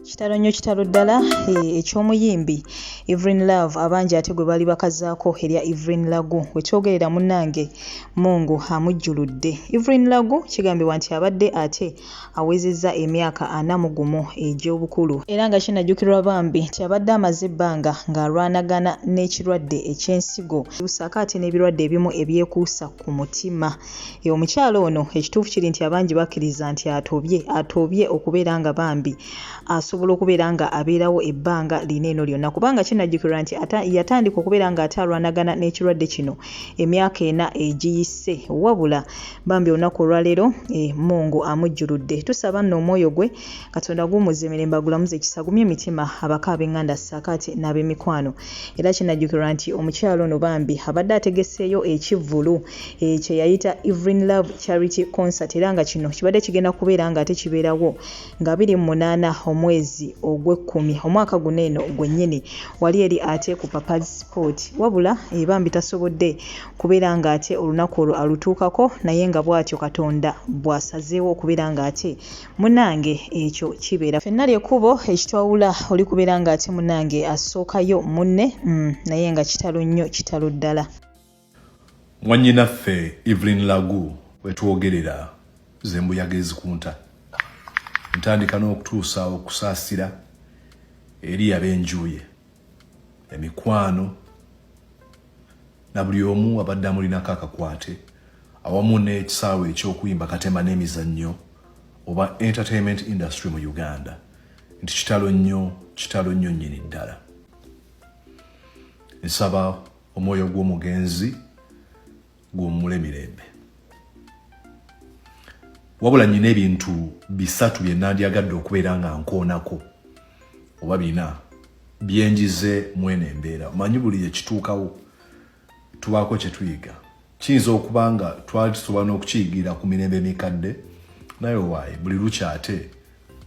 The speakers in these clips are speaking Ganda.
Kitalonnyo kitalo ddala eky'omuyimbi Evelyn Love abangi ate gwe bali bakazaako erya Evelyn Lagu wetwogerera munnange Mungu amujjuludde. Evelyn Lagu kigambibwa nti abadde ate awezezza emyaka 41 egy'obukulu era nga kinajjukirwa bambi nti abadde amaze ebbanga ng'alwanagana n'ekirwadde eky'ensigo lusaka ate n'ebirwadde ebimu ebyekuusa ku mutima. Omukyalo ono ekituufu kiri nti abangi bakkiriza nti atobye okubeera nga bambi asobola okubeera nga abeerawo ebbanga lineeno lyonna kubanga kinajjukirwa nti yatandika okubeera nga ate alwanagana n'ekirwadde kino emyaka 4 egiyise wabula bambi olunaku olwaleero Mungu amujjuludde. Tusaba nno omwoyo gwe Katonda gumuze emirembe agulamuze ekisa gumye emitima abaka ab'enganda ssakaate n'ab'emikwano era kinajjukirwa nti omukyalo ono bambi abadde ategeseeyo ekivvulu kye yayita Evelyn Love Charity Concert era nga kino kibadde kigenda kubeera nga ate kibeerawo nga 28 omwezi ogw'ekkumi omwaka guno eno gwennyini wali eri ate ku Papa's Sport wabula bambi tasobodde kubeera nga ate olunaku olwo alutuukako naye nga bw'atyo Katonda bw'asazeewo okubeera nga ate munnange ekyo kibeera. Ffenna ly'ekkubo ekitwawula oli kubeera nga ate munnange asookayo munne naye nga kitalo nnyo kitalo ddala. Mwannyinaffe Evelyn Lagu wetwogerera ze mbuyaga ezikunta ntandika n'okutuusa okusaasira eri ab'enjuye emikwano na buli omu abadde amulinako akakwate awamu n'ekisaawe eky'okuyimba katema n'emizannyo oba entertainment industry mu Uganda nti kitalo nnyo nnyini ddala. Nsaba omwoyo gw'omugenzi gw'ommule mirembe. Wabula nnyina ebintu bisatu bye nandyagadde okubeera nga nkoonako oba 4 byenjize mwene embeera. Omanyi buli ekituukawo tubaako kye tuyiga. Kiyinza okuba nga twali tusobola n'okukiyigira ku mirembe emikadde naye waaye buli lukya ate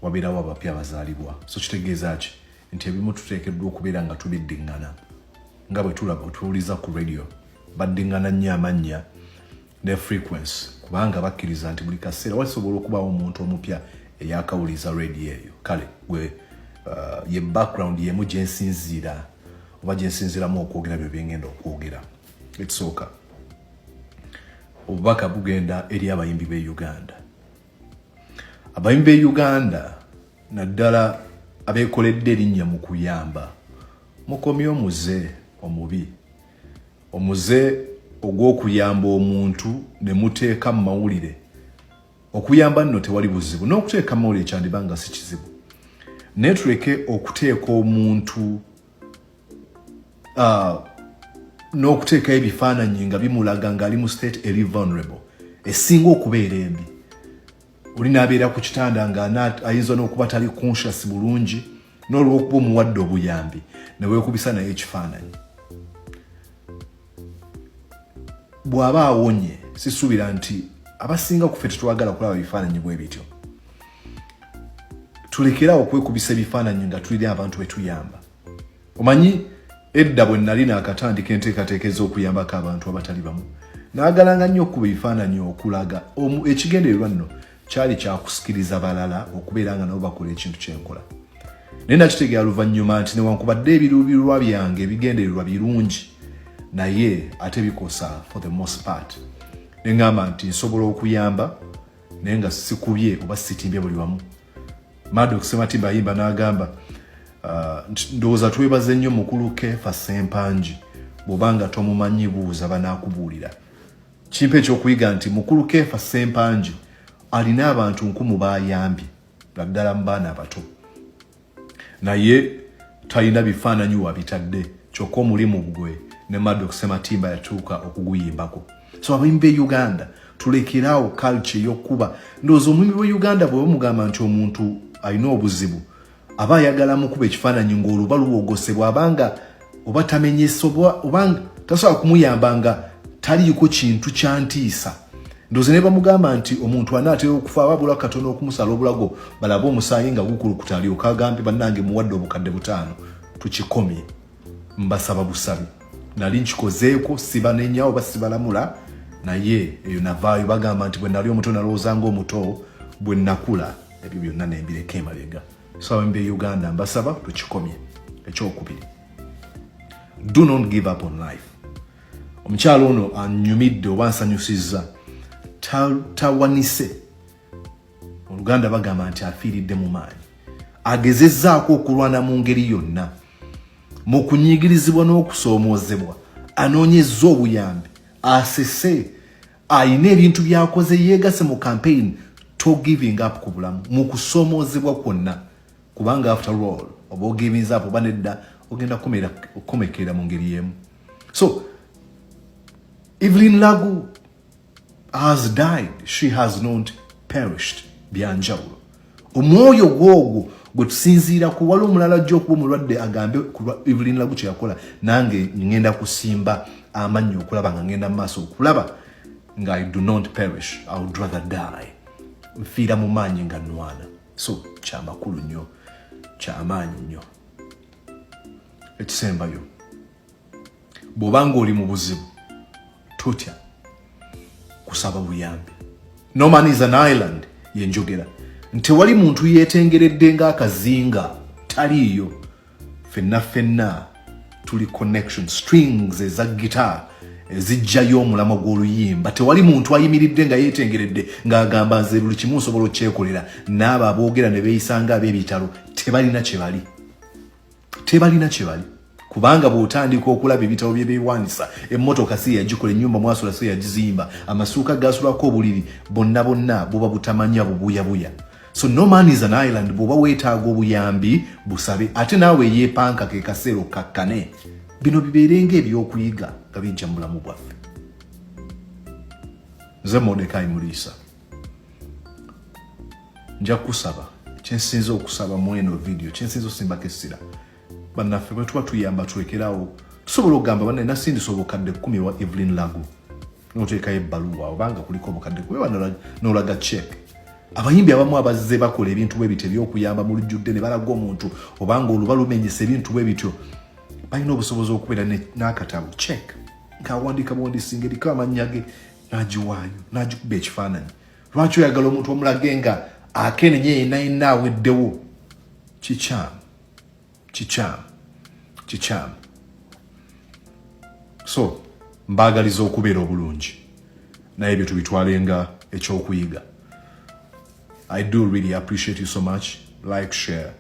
wabeerawo abapya abazaalibwa. So kitegeeza ki nti ebimu tuteekeddwa okubeera nga tubiddiŋŋana nga bwe tulaba otuwuliza ku radio baddiŋŋana nnyo amannya ne frequency kubanga bakkiriza nti buli kaseera wasobola okubaawo omuntu omupya eyakawuliza radio eyo. Kale gwe ye background yemu gye nsinziira oba gye nsinziiramu okwogera bye byengenda okwogera. Ekisooka obubaka bugenda eri abayimbi b'e Uganda. Abayimbi b'e Uganda naddala abeekoledde erinnya mu kuyamba mukomye omuze omubi omuze ogw'okuyamba omuntu ne muteeka mu mawulire. Okuyamba nno tewali buzibu n'okuteeka mu mawulire kyandibanga si kizibu naye tuleke okuteeka omuntu n'okuteekayo ebifaananyi nga bimulaga ng'ali mu state eri vulnerable esinga okubeera embi. Oli n'abeera ku kitanda ng'ayinza n'okuba tali conscious bulungi n'olw'okuba omuwadde obuyambi ne weekubisa naye ekifaananyi. Bw'aba awonye sisuubira nti abasinga ku ffe tetwagala kulaba bifaananyi bwe bityo. Tulekerawo okwekubisa ebifaananyi nga tulina abantu be tuyamba. Omanyi edda bwe nali naakatandika enteekateeka ez'okuyambako abantu abatali bamu naagalanga nnyo okuba ebifaananyi okulaga ekigendererwa nno kyali kyakusikiriza balala okubeera nga nabo bakola ekintu kyenkola. Naye nakitegeera luvannyuma nti newankubadde ebiruubirirwa byange ebigendererwa birungi naye ate bikosa for the most part. Neŋŋamba nti nsobola okuyamba naye nga sikubye oba sitimbye buli wamu. Maddox Sematimba ayimba n'agamba ndowooza twebaze nnyo mukulu Kefa Sempanji bw'obanga tomumanyi buuza banaakubuulira. Kimpa ekyokuyiga nti mukulu Kefa Sempanji alina abantu 1000 bayambye naddala mu baana abato naye talina bifaananyi wabitadde kyokka omulimu gwe ne Maddox Sematimba yatuuka okuguyimbako. So abayimbi b'e Uganda tulekeraawo culture y'okkuba ndowooza omuyimbi w'e Uganda bwe bamugamba nti omuntu alina obuzibu aba ayagala mukuba ekifaananyi ng'oluba luwogosebwa abanga oba tamenyesobwa obanga tasobola kumuyamba nga taliiko kintu kyantiisa. Ndowooza ne bamugamba nti omuntu anaatera okufa wabula katono okumusala obulago balabe omusaayi nga gukulukuta alyoka agambe bannange muwadde obukadde 5 tukikomye. Mbasaba busabi nali nkikozeeko sibanenya oba sibalamula naye eyo navaayo bagamba nti bwe nali omuto nalowooza ng'omuto bwe nakula ebyo byonna ne mbireka emabega. so mbe Uganda mbasaba tukikomye ekyokubiri. Do not give up on life. Omukyalo ono anyumidde oba ansanyusizza tawanise. Oluganda bagamba nti afiiridde mu maanyi. Agezezzaako okulwana mu ngeri yonna. Mu kunyigirizibwa n'okusoomoozebwa anoonyezza obuyambi, asese, ayina ebintu byakoze, yeegase mu campaign to giving up ku bulamu mu kusoomoozebwa kwonna, kubanga after all oba ogivings up oba nedda ogenda okukomekera mu ngeri y'emu. So Evelyn Love has died. She has not perished. Byanjawulo. Omwoyo gwogwo gwe tusinziira ku wali omulala gy'okuba omulwadde agambe ku Evelyn Love kye yakola, nange ngenda kusimba amannyo okulaba nga ngenda mu maaso okulaba nga I do not perish. I would rather die. Nfiira mu maanyi nga nwana. So kyamakulu nnyo, kyamaanyi nnyo. Ekisembayo, bw'obanga oli mu buzibu totya kusaba buyambi. No man is an island. Yenjogera nti wali muntu yeetengeredde ng'akazinga, taliiyo. Fenna tuli connection strings eza guitar ezijjayo omulamo gw'oluyimba. Tewali muntu ayimiridde nga yeetengeredde ng'agamba nze buli kimu nsobola okyekolera. N'abo aboogera ne beeyisanga ab'ebitalo tebalina kye bali. Kubanga bw'otandika okulaba ebitabo bye beewanisa, emmotoka si yagikola, ennyumba mwasula si yagizimba, amasuuka gasulako obuliri, bonna buba butamanya bubuyabuya. So no man is an island. Bw'oba weetaaga obuyambi busabe, ate naawe yeepanka ke kaseero kakkane. Bino bibeerenga ebyokuyiga nga bijja mu bulamu bwaffe. Nze Mordecai Muliisa nja kusaba kyensinza okusaba mu eno video, kyensinza osimbako essira. Bannaffe bwe tuba tuyamba tulekerawo, tusobola okugamba banne nasindisa obukadde 10 wa Evelyn Love n'oteekayo ebbaluwa obanga kuliko obukadde 10 n'olaga check. Abayimbi abamu abazze bakola ebintu bwe bityo ebyokuyamba mu lujjudde ne balaga omuntu obanga oluba lumenyesa ebintu bwe bityo, balina obusobozi okubeera n'akatabo check ng'awandiika buwandiisi ng'eriko amannya ge n'agiwaayo n'agikuba ekifaananyi. Lwaki oyagala omuntu omulage nga akenenye yenna aweddewo? Kikyamu. So mbaagaliza okubeera obulungi, naye ebyo tubitwalenga ekyokuyiga. I do really appreciate you so much. Like, share.